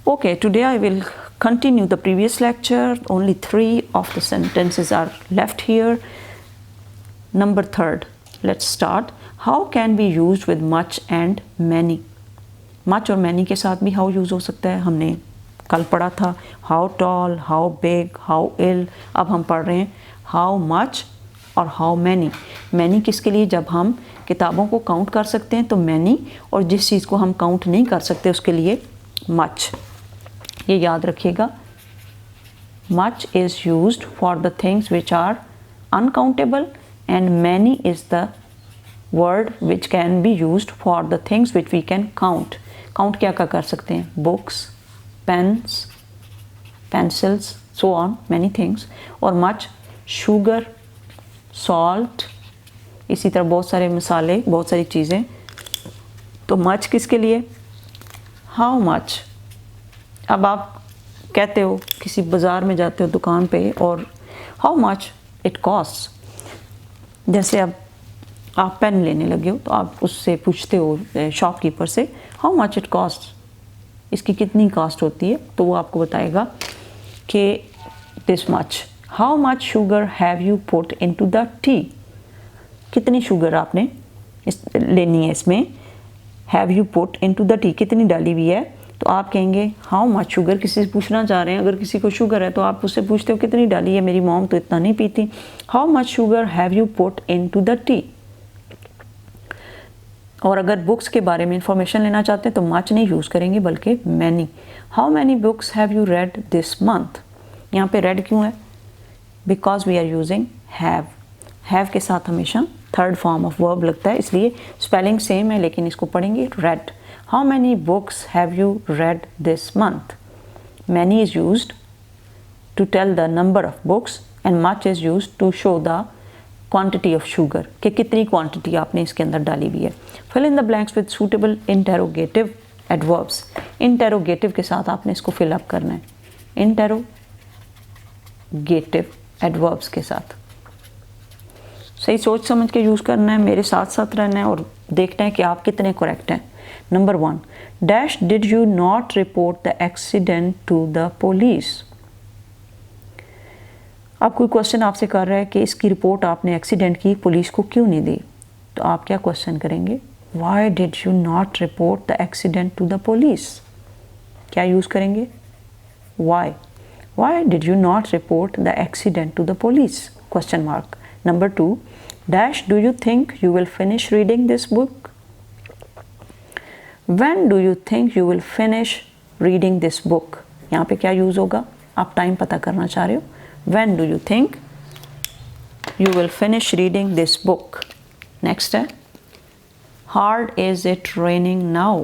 Okay, today I will continue the previous lecture. Only 3 of the sentences are left here. Number 3rd, let's start. How can be used with much and many? Much और many के साथ भी how use हो सकता है. हमने कल पढ़ा था how tall, how big, how ill. अब हम पढ़ रहे हैं how much और how many. many किसके लिए? जब हम किताबों को काउंट कर सकते हैं तो many, और जिस चीज़ को हम काउंट नहीं कर सकते उसके लिए much. ये याद रखिएगा. much is used for the things which are uncountable and many is the word which can be used for the things which we can count. count क्या क्या कर सकते हैं? books, pens, pencils, so on, many things. और much, sugar, salt, इसी तरह बहुत सारे मसाले, बहुत सारी चीज़ें. तो much किसके लिए? how much. अब आप कहते हो किसी बाज़ार में जाते हो दुकान पे और how much it costs. जैसे अब आप पेन लेने लगे हो तो आप उससे पूछते हो शॉपकीपर से how much it costs, इसकी कितनी कॉस्ट होती है, तो वो आपको बताएगा कि this much. how much sugar have you put into the tea, कितनी शुगर आपने लेनी है इसमें. have you put into the tea, कितनी डाली हुई है. तो आप कहेंगे हाउ मच शुगर. किसी से पूछना चाह रहे हैं, अगर किसी को शुगर है तो आप उससे पूछते हो कितनी डाली है. मेरी मॉम तो इतना नहीं पीती. How much sugar have you put into the T. और अगर बुक्स के बारे में इंफॉर्मेशन लेना चाहते हैं तो मच नहीं यूज़ करेंगे बल्कि many. How many books have you read this month. यहाँ पे रेड क्यों है? Because we are using have. Have के साथ हमेशा थर्ड फॉर्म ऑफ वर्ब लगता है, इसलिए स्पेलिंग सेम है लेकिन इसको पढ़ेंगे red. How many books have you read this month? Many is used to tell the number of books and much is used to show the quantity of sugar, कि कितनी quantity आपने इसके अंदर डाली हुई है. Fill in the blanks with suitable interrogative adverbs. Interrogative के साथ आपने इसको fill up करना है. Interrogative adverbs के साथ सही सोच समझ के यूज़ करना है, मेरे साथ साथ रहना है और देखना है कि आप कितने करेक्ट हैं. Number 1, dash did you not report the accident to the police. अब कोई क्वेश्चन आपसे कर रहा है कि इसकी रिपोर्ट आपने एक्सीडेंट की पुलिस को क्यों नहीं दी, तो आप क्या क्वेश्चन करेंगे? Why did you not report the accident to the police. क्या यूज़ करेंगे? Why did you not report the accident to the police, question mark. Number 2, dash do you think you will finish reading this book? When do you think you will finish reading this book? यहाँ पे क्या use होगा? आप time पता करना चाह रहे हो. When do you think you will finish reading this book? Next है hard is it raining now?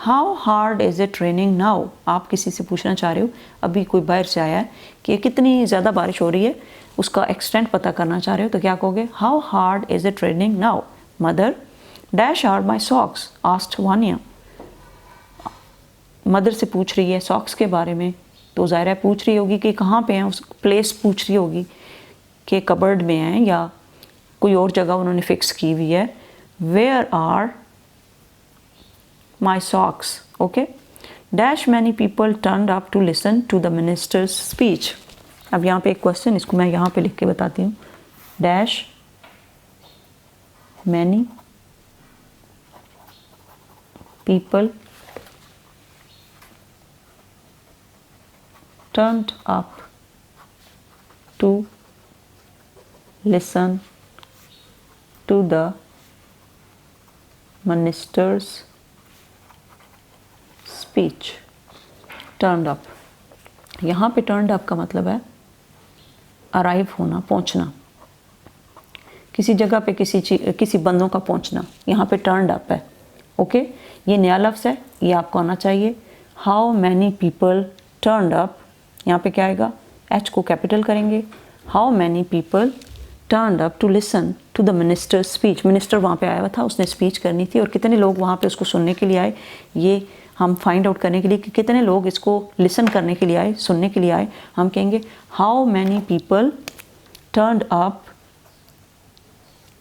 How hard is it raining now? आप किसी से पूछना चाह रहे हो, अभी कोई बाहर से आया है, कि कितनी ज़्यादा बारिश हो रही है, उसका एक्सटेंट पता करना चाह रहे हो, तो क्या कहोगे? How hard is it raining now. Mother dash are my socks asked Vania. Mother से पूछ रही है सॉक्स के बारे में, तो ज़ाहिर है पूछ रही होगी कि कहाँ पे हैं, उस प्लेस पूछ रही होगी कि कबर्ड में हैं या कोई और जगह उन्होंने फिक्स की हुई है. Where are my socks. Okay. Dash many people turned up to listen to the minister's speech. अब यहाँ पे एक क्वेश्चन, इसको मैं यहाँ पे लिख के बताती हूँ. Dash many people turned up to listen to the minister's speech. turned up, यहाँ पे turned up का मतलब है अराइव होना, पहुँचना, किसी जगह पे किसी बंदों का पहुँचना. यहाँ पे turned up है. ओके. ये नया लफ्ज़ है, ये आपको आना चाहिए. How many people turned up, यहाँ पे क्या आएगा? एच को कैपिटल करेंगे. How many people turned up to listen to the minister's speech. Minister वहाँ पे आया हुआ था, उसने स्पीच करनी थी, और कितने लोग वहाँ पे उसको सुनने के लिए आए, ये हम फाइंड आउट करने के लिए कि कितने लोग इसको लिसन करने के लिए आए, सुनने के लिए आए. हम कहेंगे how many people turned up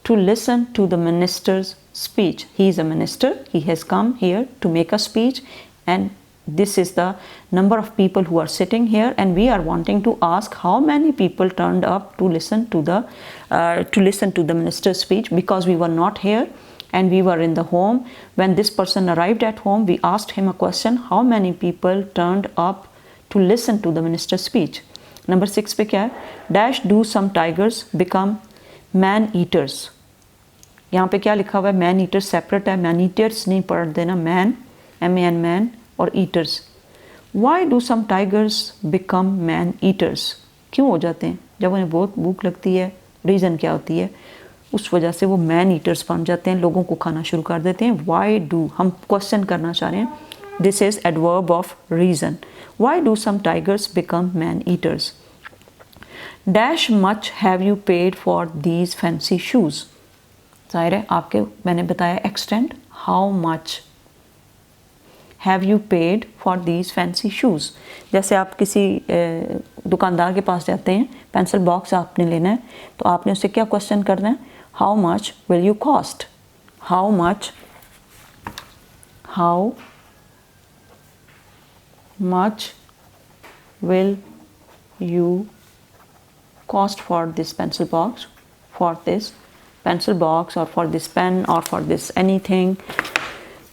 to listen to the minister's speech. He is a minister. He has come here to make a speech and this is the number of people who are sitting here, and we are wanting to ask how many people turned up to listen to the minister's speech, because we were not here and we were in the home. When this person arrived at home, we asked him a question, how many people turned up to listen to the minister's speech. Number 6 पे क्या है, dash do some tigers become man eaters. यहाँ पे क्या लिखा हुआ है, man eaters separate है, मैन ईटर्स नहीं पढ़ देना, मैन MAN मैन और eaters. Why do some tigers become man eaters, क्यों हो जाते हैं जब उन्हें बहुत भूख लगती है, रीज़न क्या होती है, उस वजह से वो मैन ईटर्स बन जाते हैं, लोगों को खाना शुरू कर देते हैं। वाई डू, हम क्वेश्चन करना चाह रहे हैं, this is adverb of reason. Why do some tigers become man eaters. Dash much have you paid for these fancy shoes, जाहिर है आपके मैंने बताया extend, how much have you paid for these fancy shoes. जैसे आप किसी दुकानदार के पास जाते हैं, पेंसिल बॉक्स आपने लेना है, तो आपने उससे क्या क्वेश्चन करना है, how much will you cost, how much will you cost for this pencil box, for this pencil box or for this pen or for this anything।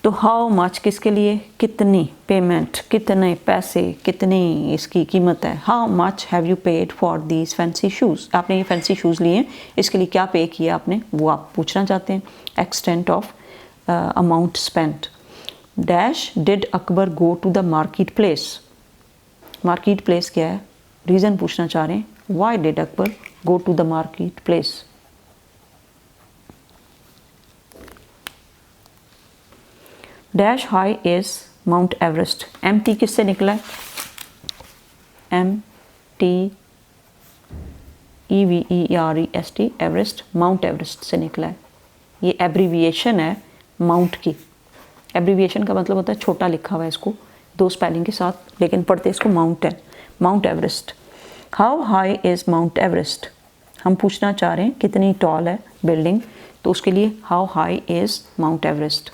तो हाउ मच किसके लिए, कितनी पेमेंट, कितने पैसे, कितनी इसकी कीमत है। How much have you paid for these fancy shoes, आपने ये फैंसी शूज़ लिए, इसके लिए क्या पे किया आपने, वो आप पूछना चाहते हैं। Extent of amount spent. Dash did Akbar go to the market place, market place क्या है, रीज़न पूछना चाह रहे हैं, why did Akbar go to the market place. Dash high is Mount Everest, MT किससे निकला है, MTEVEREST, एवरेस्ट माउंट एवरेस्ट से निकला है। ये एब्रीविएशन है माउंट की, एब्रीविएशन का मतलब होता है छोटा लिखा हुआ है, इसको दो स्पेलिंग के साथ, लेकिन पढ़ते इसको माउंट है, mount Everest. How high is Mount Everest, हम पूछना चाह रहे हैं कितनी टॉल है बिल्डिंग, तो उसके लिए how high is Mount Everest.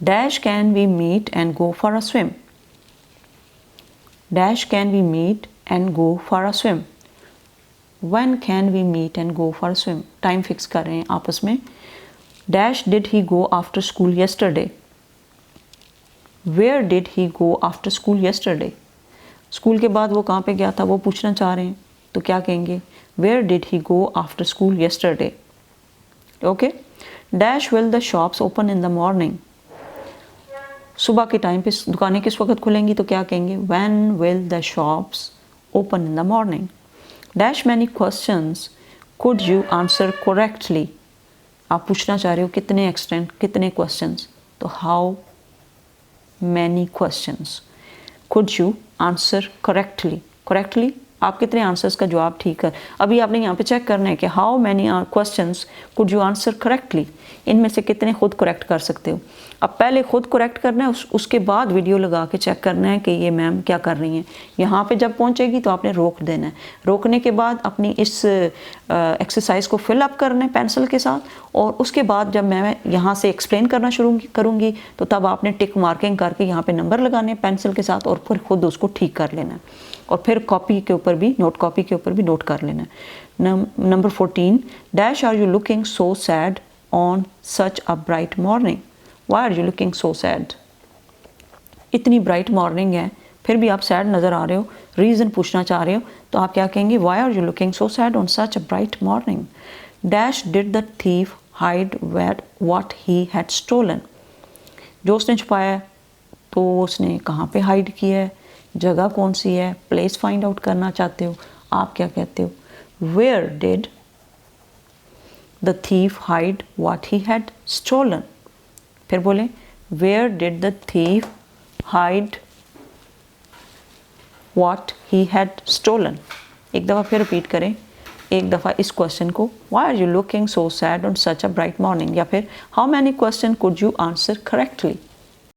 Dash can we meet and go for a swim, dash can we meet and go for a swim. When can we meet and go for a swim, time fix कर रहे हैं आपस में। Dash did he go after school yesterday, where did he go after school yesterday, school के बाद वो कहाँ पे गया था वो पूछना चाह रहे हैं, तो क्या कहेंगे, where did he go after school yesterday. Okay. Dash will the shops open in the morning, सुबह के टाइम पे दुकानें किस वक्त खुलेंगी, तो क्या कहेंगे, when will the shops open in the morning. Dash many questions could you answer correctly, आप पूछना चाह रहे हो कितने एक्सटेंट, कितने क्वेश्चंस, तो how many questions could you answer correctly, correctly आप कितने आंसर्स का जवाब ठीक कर, अभी आपने यहाँ पे चेक करना है कि how many questions could you answer correctly, इनमें से कितने खुद करेक्ट कर सकते हो। अब पहले खुद करेक्ट करना है, उसके बाद वीडियो लगा के चेक करना है कि ये मैम क्या कर रही हैं। यहाँ पे जब पहुँचेगी तो आपने रोक देना है, रोकने के बाद अपनी इस एक्सरसाइज को फिल अप करना है पेंसिल के साथ, और उसके बाद जब मैं यहाँ से एक्सप्लेन करना शुरू करूँगी तो तब आपने टिक मार्किंग करके यहाँ पे नंबर लगाने हैं पेंसिल के साथ, और फिर खुद उसको ठीक कर लेना है, और फिर कॉपी के ऊपर भी, नोट कॉपी के ऊपर भी नोट कर लेना है। Number 14, dash are you looking so sad on such a bright morning, why are you looking so sad, इतनी ब्राइट मॉर्निंग है फिर भी आप सैड नज़र आ रहे हो, रीज़न पूछना चाह रहे हो, तो आप क्या कहेंगे, why are you looking so sad on such a bright morning. Dash did the thief hide what he had stolen, जो उसने छुपाया तो उसने कहाँ पे हाइड किया है, जगह कौन सी है, प्लेस फाइंड आउट करना चाहते हो, आप क्या कहते हो, where did the thief hide what he had stolen. फिर बोले, where did the thief hide what he had stolen. एक दफ़ा फिर रिपीट करें, एक दफ़ा इस क्वेश्चन को, why are you looking so sad on such a bright morning, या फिर how many question could you answer correctly.